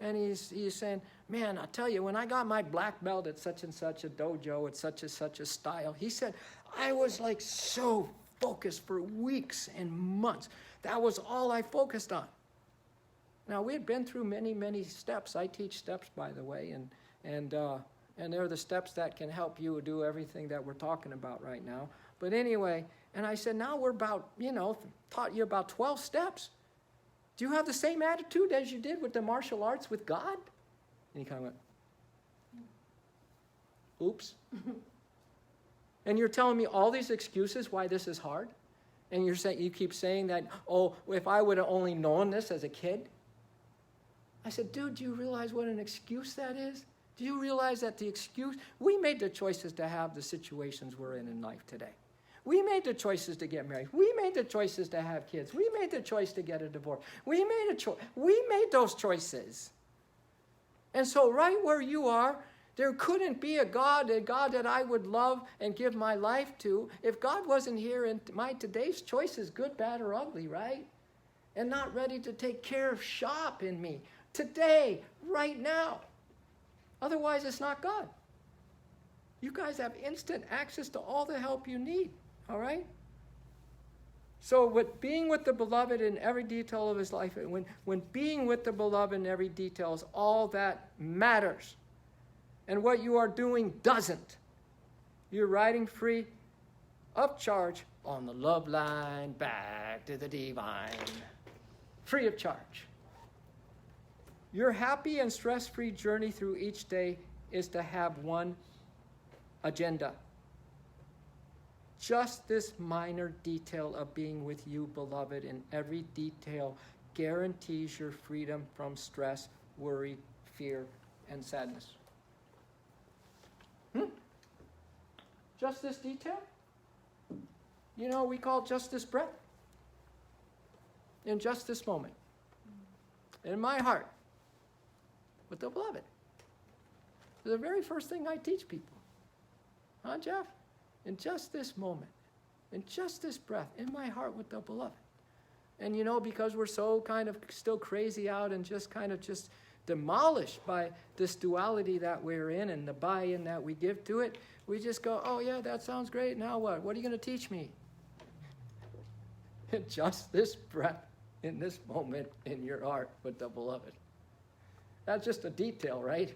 S1: and he's saying, man, I tell you, when I got my black belt at such and such a dojo, at such and such a style, he said, I was like so focused for weeks and months. That was all I focused on. Now, we had been through many, many steps. I teach steps, by the way, and they're the steps that can help you do everything that we're talking about right now. But anyway, and I said, now we're about, taught you about 12 steps. Do you have the same attitude as you did with the martial arts with God? And he kind of went, oops. And you're telling me all these excuses why this is hard? And you keep saying that, oh, if I would have only known this as a kid? I said, dude, do you realize what an excuse that is? Do you realize that we made the choices to have the situations we're in life today. We made the choices to get married. We made the choices to have kids. We made the choice to get a divorce. We made those choices. And so right where you are, there couldn't be a God that I would love and give my life to if God wasn't here in my today's choices, good, bad, or ugly, right? And not ready to take care of shop in me today, right now. Otherwise, it's not God. You guys have instant access to all the help you need, all right? So with being with the beloved in every detail of his life, when being with the beloved in every detail is all that matters, and what you are doing doesn't, you're riding free of charge on the love line back to the divine, free of charge. Your happy and stress-free journey through each day is to have one agenda. Just this minor detail of being with you, beloved, in every detail guarantees your freedom from stress, worry, fear, and sadness. Just this detail? We call just this breath. In just this moment. In my heart. With the beloved. It's the very first thing I teach people. Huh, Jeff? In just this moment, in just this breath, in my heart with the beloved. And because we're so kind of still crazy out and just kind of just demolished by this duality that we're in and the buy-in that we give to it, we just go, oh yeah, that sounds great, now what? What are you going to teach me? In just this breath, in this moment, in your heart with the beloved. That's just a detail, right?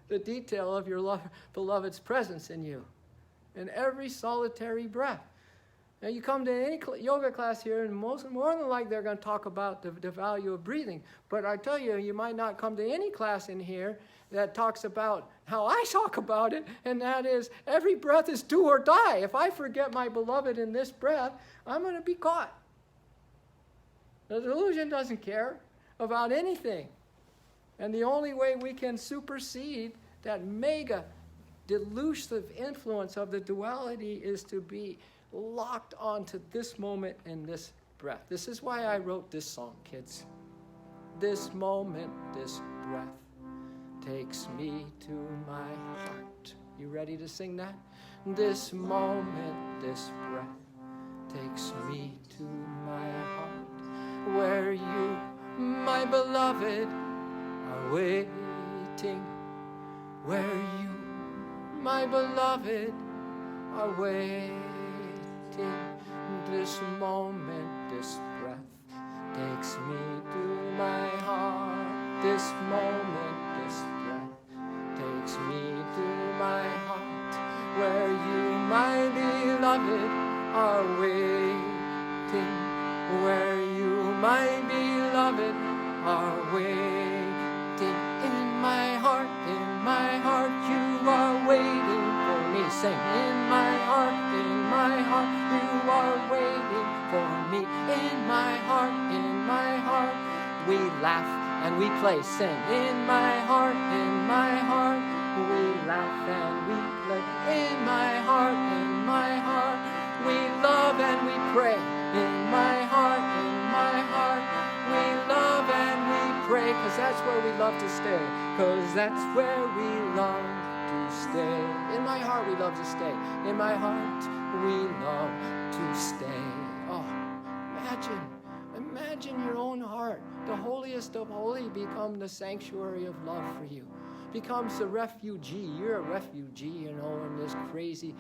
S1: The detail of your beloved's presence in you. In every solitary breath. Now you come to any yoga class here, and more than likely they're going to talk about the value of breathing. But I tell you, you might not come to any class in here that talks about how I talk about it, and that is every breath is do or die. If I forget my beloved in this breath, I'm going to be caught. The delusion doesn't care about anything. And the only way we can supersede that mega delusive influence of the duality is to be locked onto this moment and this breath. This is why I wrote this song, kids. This moment, this breath takes me to my heart. You ready to sing that? This moment, this breath takes me to my heart, where you, my beloved, are waiting, where you, my beloved, are waiting. This moment, this breath takes me to my heart. This moment, this breath takes me to my heart, where you, my beloved, are waiting, where you, my beloved, are waiting. In my heart, you are waiting for me. Sing, in my heart, you are waiting for me. In my heart, we laugh and we play. Sing, in my heart, we laugh and we play. In my heart, we love and we pray. In my heart, we love and we pray. Cause that's where we love to stay. Cause that's where we love to stay. In my heart, we love to stay. In my heart, we love to stay. Oh, imagine your own heart, the holiest of holy, become the sanctuary of love for you. Becomes the refugee. You're a refugee, in this crazy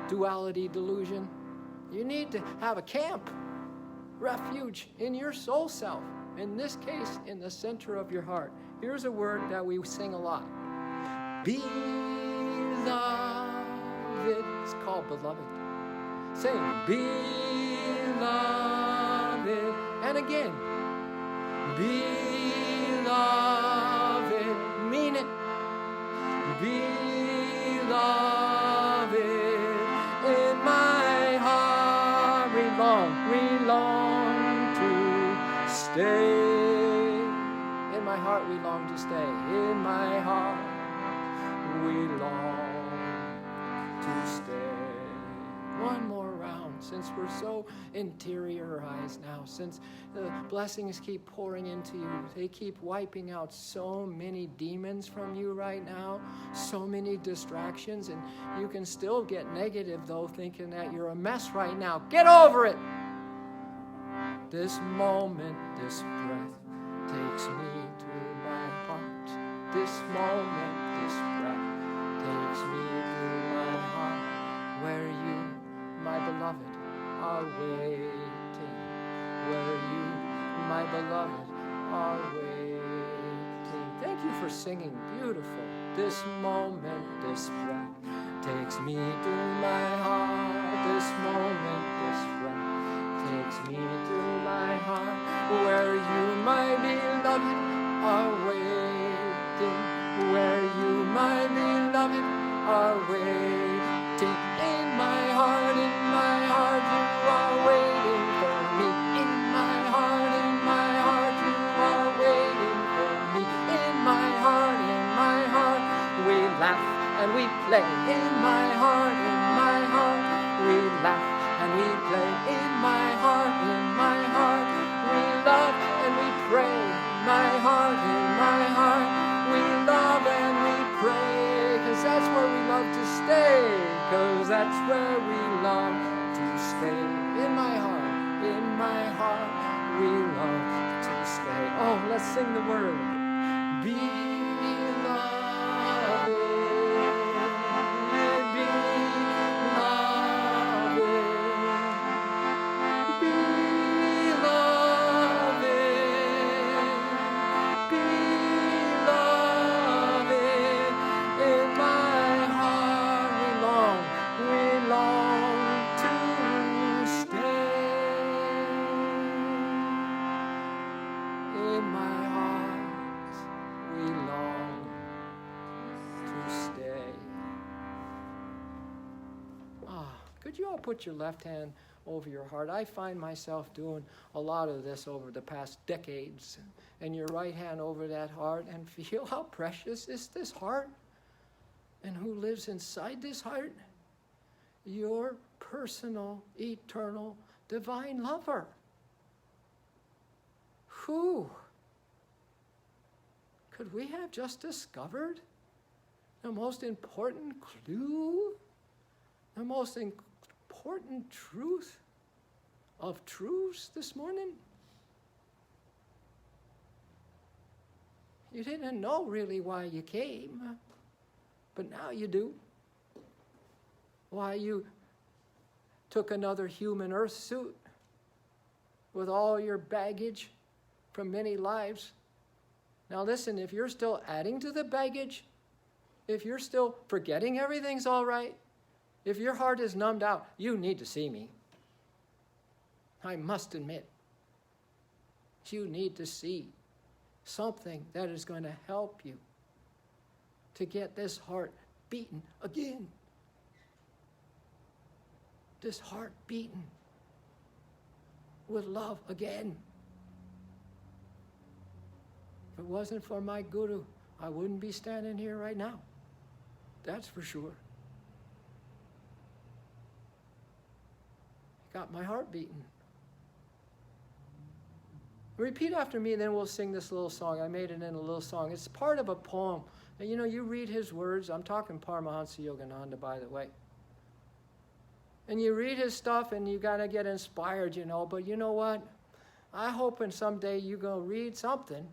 S1: duality delusion. You need to have a camp, refuge in your soul self. In this case, in the center of your heart. Here's a word that we sing a lot. Beloved. It's called beloved. Sing, beloved. And again, beloved. Mean it. Beloved. In my heart we long to stay. In my heart we long to stay. In my heart we long to stay. One more round, since we're so interiorized now, since the blessings keep pouring into you, they keep wiping out so many demons from you right now, so many distractions, and you can still get negative though, thinking that you're a mess right now. Get over it! This moment, this breath takes me to my heart. This moment, this breath takes me to my heart, where you, my beloved, are waiting. Where you, my beloved, are waiting. Thank you for singing beautiful. This moment, this breath takes me to my heart. This moment, this breath takes me to my heart, where you, my beloved, are waiting. Where you, my beloved, are waiting. In my heart, you are waiting for me. In my heart, you are waiting for me. In my heart, we laugh and we play. In my heart, we laugh and we play. In my heart, we love and we pray. My heart, we love and we pray. Cause that's where we love to stay. Cause that's where we love to stay. In my heart, we love to stay. Oh, let's sing the word. Beloved. Could you all put your left hand over your heart? I find myself doing a lot of this over the past decades. And your right hand over that heart, and feel how precious is this heart? And who lives inside this heart? Your personal, eternal, divine lover. Who could we have just discovered the most important clue, the most important truth of truths this morning? You didn't know really why you came, but now you do. Why you took another human earth suit with all your baggage from many lives. Now listen, if you're still adding to the baggage, if you're still forgetting everything's all right, if your heart is numbed out, you need to see me. I must admit, you need to see something that is going to help you to get this heart beaten again. This heart beaten with love again. If it wasn't for my guru, I wouldn't be standing here right now. That's for sure. Got my heart beaten. Repeat after me, then we'll sing this little song. I made it in a little song. It's part of a poem. And you read his words. I'm talking Paramahansa Yogananda, by the way. And you read his stuff and you got to get inspired, But you know what? I hope someday you're going to read something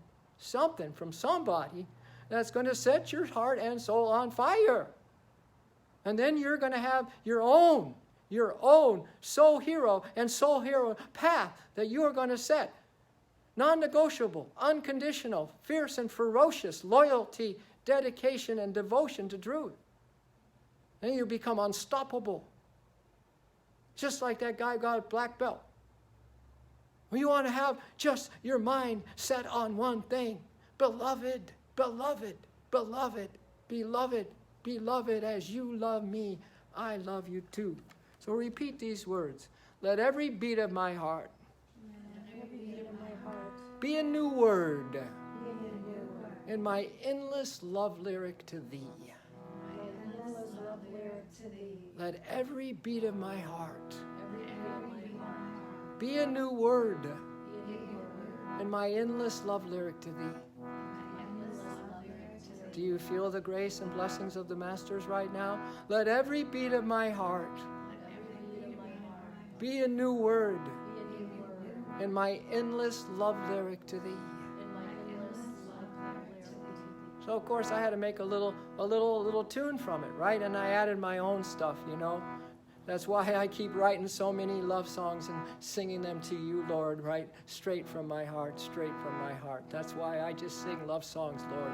S1: from somebody that's going to set your heart and soul on fire. And then you're going to have your own soul hero and soul hero path that you are going to set. Non-negotiable, unconditional, fierce and ferocious loyalty, dedication, and devotion to truth. And you become unstoppable. Just like that guy got a black belt. You want to have just your mind set on one thing. Beloved, beloved, beloved, beloved, beloved, as you love me, I love you too. So repeat these words. Let every beat of my heart be a new word in my endless love lyric to thee. Let every beat of my heart be a new word in my endless love lyric to thee. Do you feel the grace and blessings of the Masters right now? Let every beat of my heart be a new word in my endless love lyric to thee. So of course I had to make a little tune from it, right? And I added my own stuff, That's why I keep writing so many love songs and singing them to you, Lord, right? Straight from my heart, straight from my heart. That's why I just sing love songs, Lord.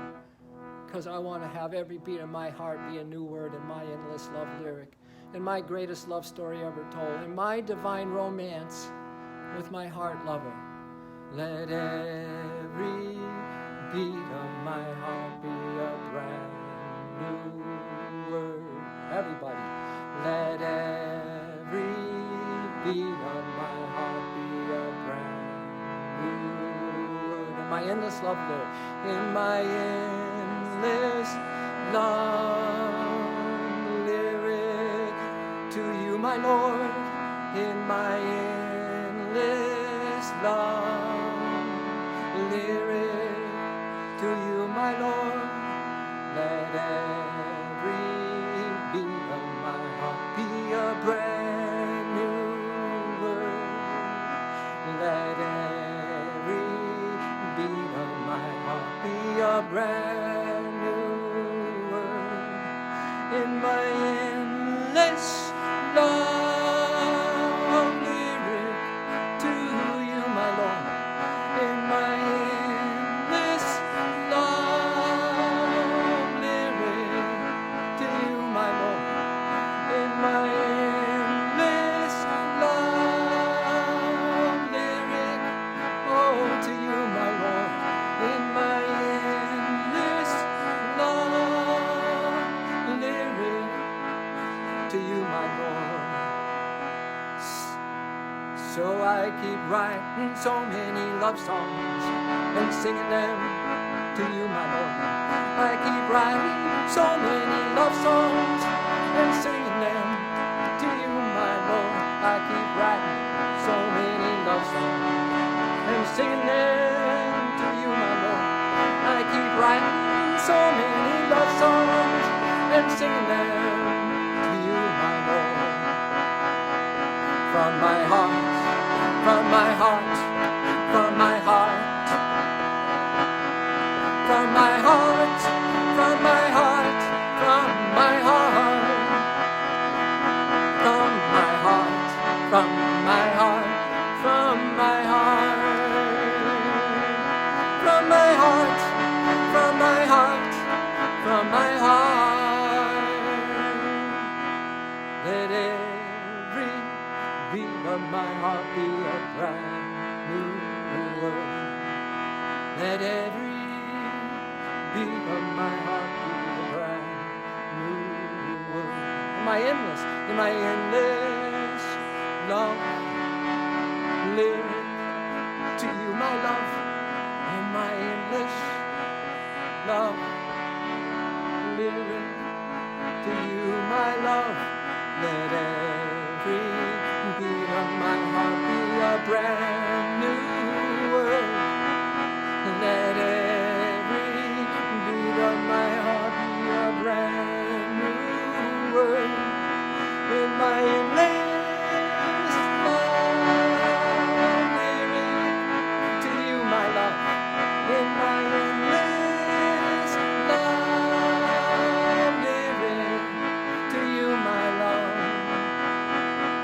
S1: Because I want to have every beat of my heart be a new word in my endless love lyric, in my greatest love story ever told, in my divine romance with my heart lover. Let every beat of my heart be a brand new word. Everybody. Let every beat of my heart be a brand new word. In my endless love lyric. In my endless love lyric to you, my Lord. In my endless love lyric to you, my Lord. Let every beat of my heart be a brand new word. Let every beat of my heart be a brand new word. In my endless love writing so many love songs and singing them to you, my Lord. I keep writing so many love songs and singing them to you, my Lord. I keep writing so many love songs and singing them to you, my Lord. I keep writing so many love songs and singing them to you, my Lord. From my heart, from my heart, from my heart, from my beat of my heart be a brand new world. In my endless love lyric to you, my love. In my endless love lyric to you, my love. Let every beat of my heart be a brand new world. Let every beat of my heart be a brand new world. In my endless love lyric to you, my love. In my endless love lyric to you, my love.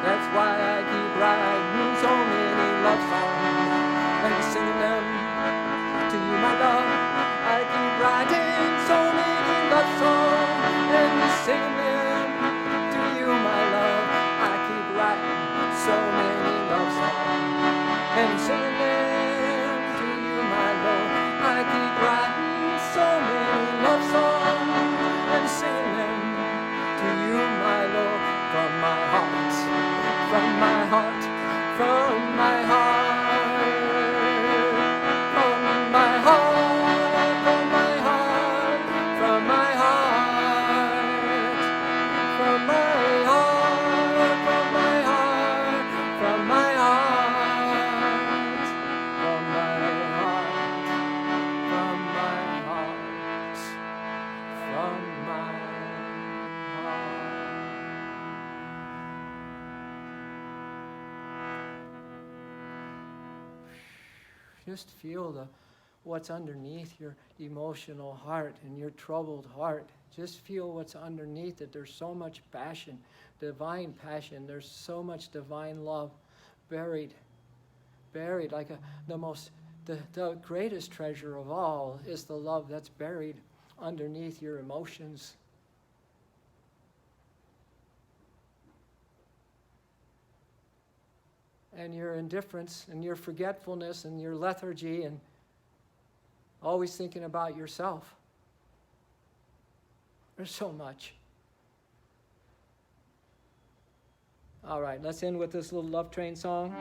S1: That's why I keep writing so many love songs and singing them to you, my love. I keep writing so many love songs and singing them to you, my love. I keep writing so many love songs and singing them to you, my love. I keep writing so many love songs and singing them to you, my love. From my heart, from my heart, from my heart. Just feel what's underneath your emotional heart and your troubled heart. Just feel what's underneath it. There's so much passion, divine passion. There's so much divine love buried like the greatest treasure of all is the love that's buried underneath your emotions. And your indifference and your forgetfulness and your lethargy and always thinking about yourself. There's so much. All right, let's end with this little Love Train song.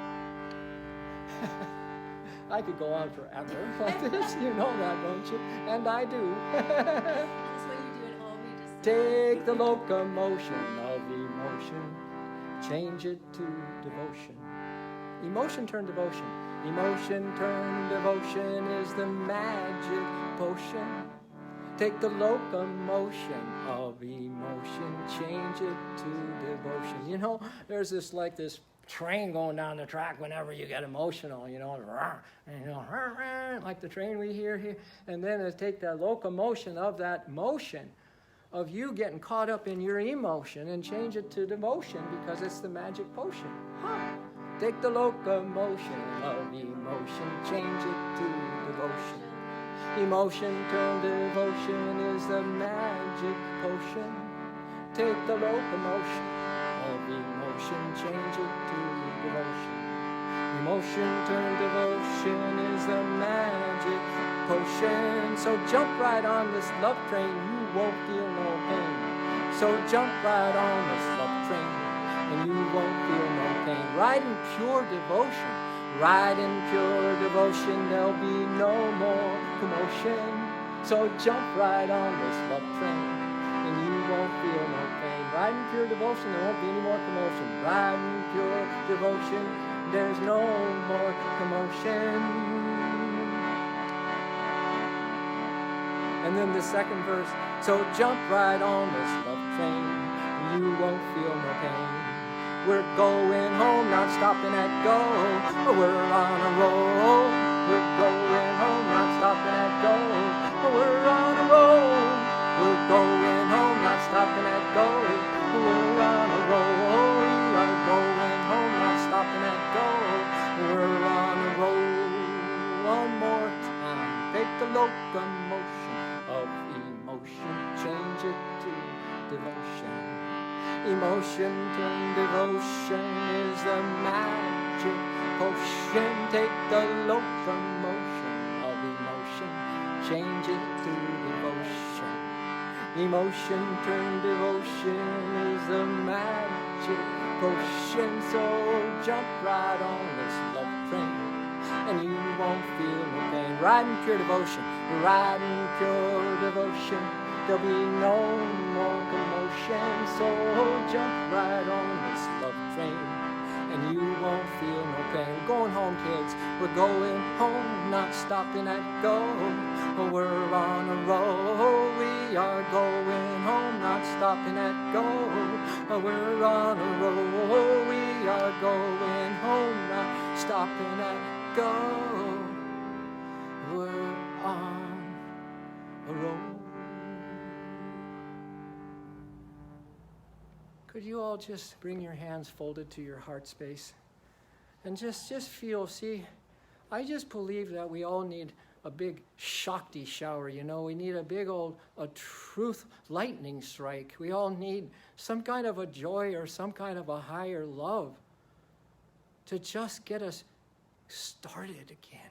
S1: I could go on forever like this. You know that, don't you? And I do.
S2: That's what you do at home. You just
S1: Take the locomotion of emotion, change it to devotion. Emotion turn devotion. Emotion turn devotion is the magic potion. Take the locomotion of emotion, change it to devotion. You know, there's this train going down the track whenever you get emotional, like the train we hear here. And then take the locomotion of that motion of you getting caught up in your emotion and change it to devotion because it's the magic potion. Take the locomotion of emotion, change it to devotion. Emotion turn devotion is the magic potion. Take the locomotion of emotion, change it to devotion. Emotion turn devotion is the magic potion. So jump right on this love train, you won't feel no pain. So jump right on this love train, and you won't feel no pain. Ride in pure devotion, ride in pure devotion, there'll be no more commotion. So jump right on this love train, and you won't feel no pain. Ride in pure devotion, there won't be any more commotion. Ride in pure devotion, there's no more commotion. And then the second verse, so jump right on this love train, you won't feel no pain. We're going home, not stopping at go. We're on a roll. We're going home, not stopping at go. We're on a roll. We're going home, not stopping at go. We're on a roll. We are going home, not stopping at go. We're on a roll. One more time. Take the locomotion of emotion, change it to devotion. Emotion turn devotion is the magic potion. Take the locomotion of emotion, change it to devotion. Emotion turned devotion is the magic potion. So jump right on this love train, and you won't feel no pain. Riding pure devotion, riding pure devotion. There'll be no more commotion. So jump right on this love train, and you won't feel no pain. We're going home, kids. We're going home, not stopping at go. We're on a roll. We are going home, not stopping at go. We're on a roll. We are going home, not stopping at go. We're on a roll. Could you all just bring your hands folded to your heart space and just feel, see, I just believe that we all need a big Shakti shower, you know. We need a big old truth lightning strike. We all need some kind of a joy or some kind of a higher love to just get us started again.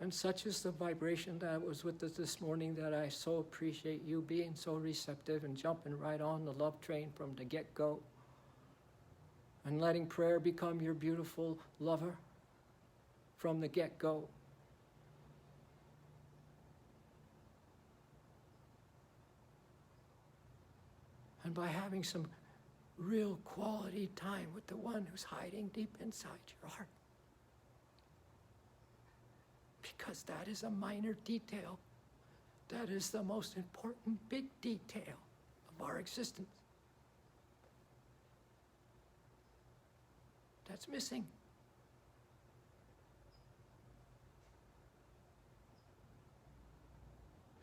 S1: And such is the vibration that was with us this morning, that I so appreciate you being so receptive and jumping right on the love train from the get-go, and letting prayer become your beautiful lover from the get-go. And by having some real quality time with the one who's hiding deep inside your heart. Because that is a minor detail. That is the most important big detail of our existence. That's missing.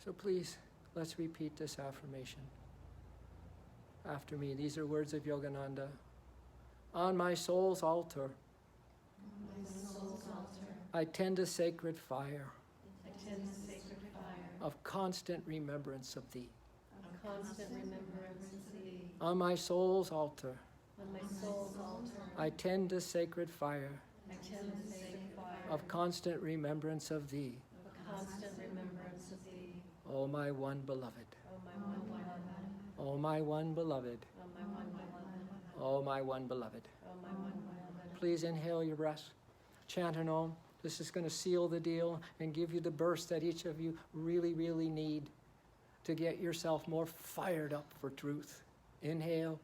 S1: So please, let's repeat this affirmation after me. These are words of Yogananda. On my soul's altar, I tend a sacred fire of constant remembrance of thee. On my soul's altar, I tend a sacred fire of constant remembrance of thee. O my one beloved. O my one beloved. O my one beloved. Please inhale your breath. Chant an Om. This is going to seal the deal and give you the burst that each of you really, really need to get yourself more fired up for truth. Inhale.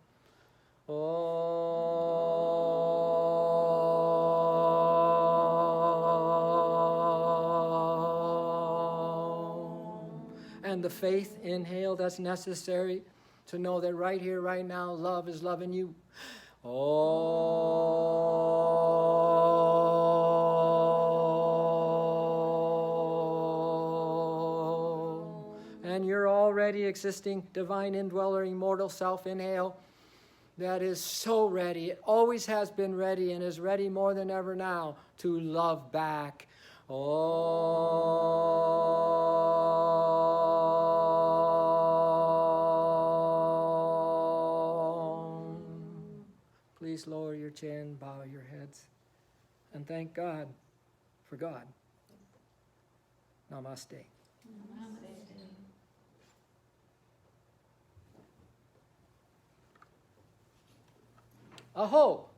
S1: And the faith, inhale, that's necessary to know that right here, right now, love is loving you. And your already existing divine indweller, immortal self, inhale, that is so ready. It always has been ready and is ready more than ever now to love back. Please lower your chin, bow your heads, and thank God for God. Namaste. Aho!